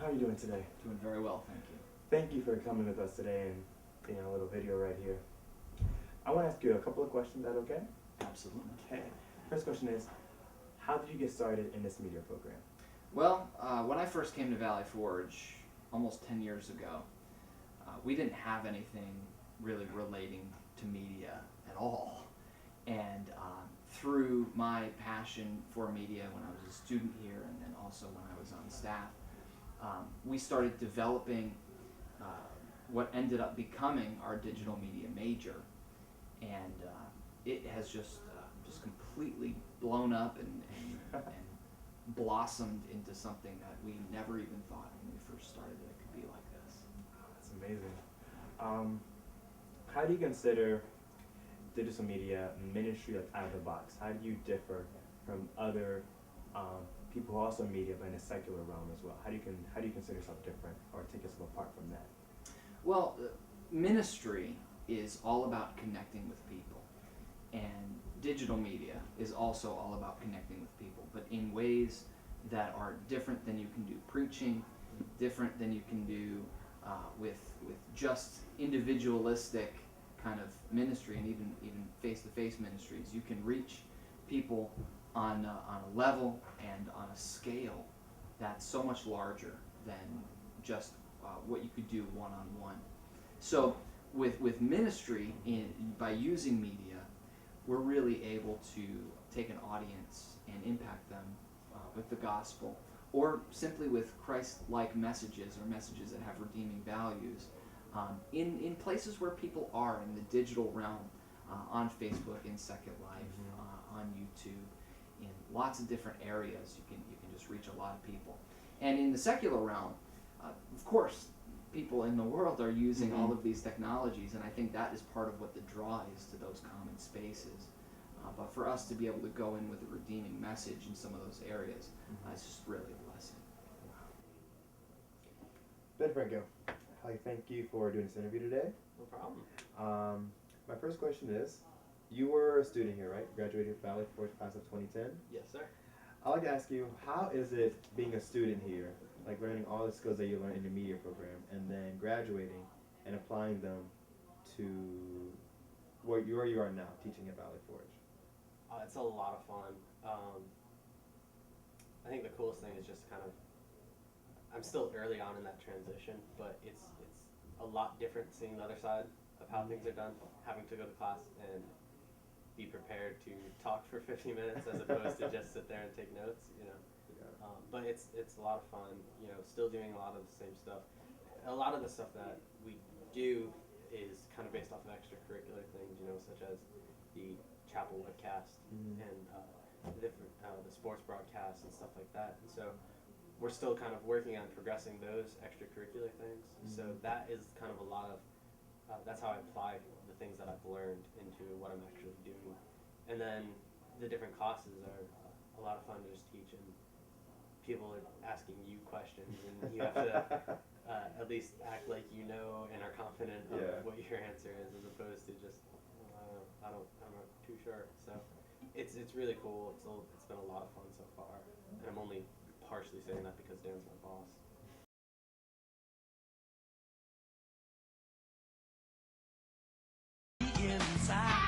How are you doing today? Doing very well, thank you. Thank you for coming with us today and being a little video right here. I want to ask you a couple of questions. Is that okay? Absolutely. Okay. First question is, how did you get started in this media program? Well, when I first came to Valley Forge almost 10 years ago, we didn't have anything really relating to media at all. And through my passion for media when I was a student here and then also when I was on staff, we started developing what ended up becoming our digital media major. And it has just completely blown up and blossomed into something that we never even thought when we first started that it could be like this. That's amazing. How do you consider digital media ministry out of the box? How do you differ from other people who are also media but in a secular realm as well? How do you consider yourself different or take yourself apart from that? Well, ministry is all about connecting with people, and digital media is also all about connecting with people, but in ways that are different than you can do preaching, different than you can do with just individualistic kind of ministry, and even face-to-face ministries. You can reach people on a level and on a scale that's so much larger than just what you could do one-on-one. So with ministry, by using media, we're really able to take an audience and impact them with the gospel, or simply with Christ-like messages or messages that have redeeming values in places where people are in the digital realm, on Facebook, in Second Life, on YouTube, in lots of different areas. You can just reach a lot of people. And in the secular realm, of course, people in the world are using all of these technologies, and I think that is part of what the draw is to those common spaces. But for us to be able to go in with a redeeming message in some of those areas, it's just really a blessing. Ben Franco, I thank you for doing this interview today. No problem. My first question is, you were a student here, right? Graduated Valley Forge class of 2010. Yes, sir. I'd like to ask you, how is it being a student here, like learning all the skills that you learned in the media program, and then graduating and applying them to where you are now, teaching at Valley Forge? It's a lot of fun. I think the coolest thing is just kind of, I'm still early on in that transition, but it's a lot different seeing the other side of how things are done, having to go to class and be prepared to talk for 50 minutes as opposed to just sit there and take notes, you know. But it's a lot of fun, you know, still doing a lot of the same stuff. A lot of the stuff that we do is kind of based off of extracurricular things, you know, such as the chapel webcast and the sports broadcasts and stuff like that. And so we're still kind of working on progressing those extracurricular things. So that is kind of a lot of, that's how I apply the things that I've learned into what I'm actually doing. And then the different classes are a lot of fun to just teach, and people are asking you questions, and you have to at least act like you know and are confident of what your answer is, as opposed to just, I'm not too sure. So it's really cool. It's been a lot of fun so far, and I'm only partially saying that because Dan's my boss. Inside.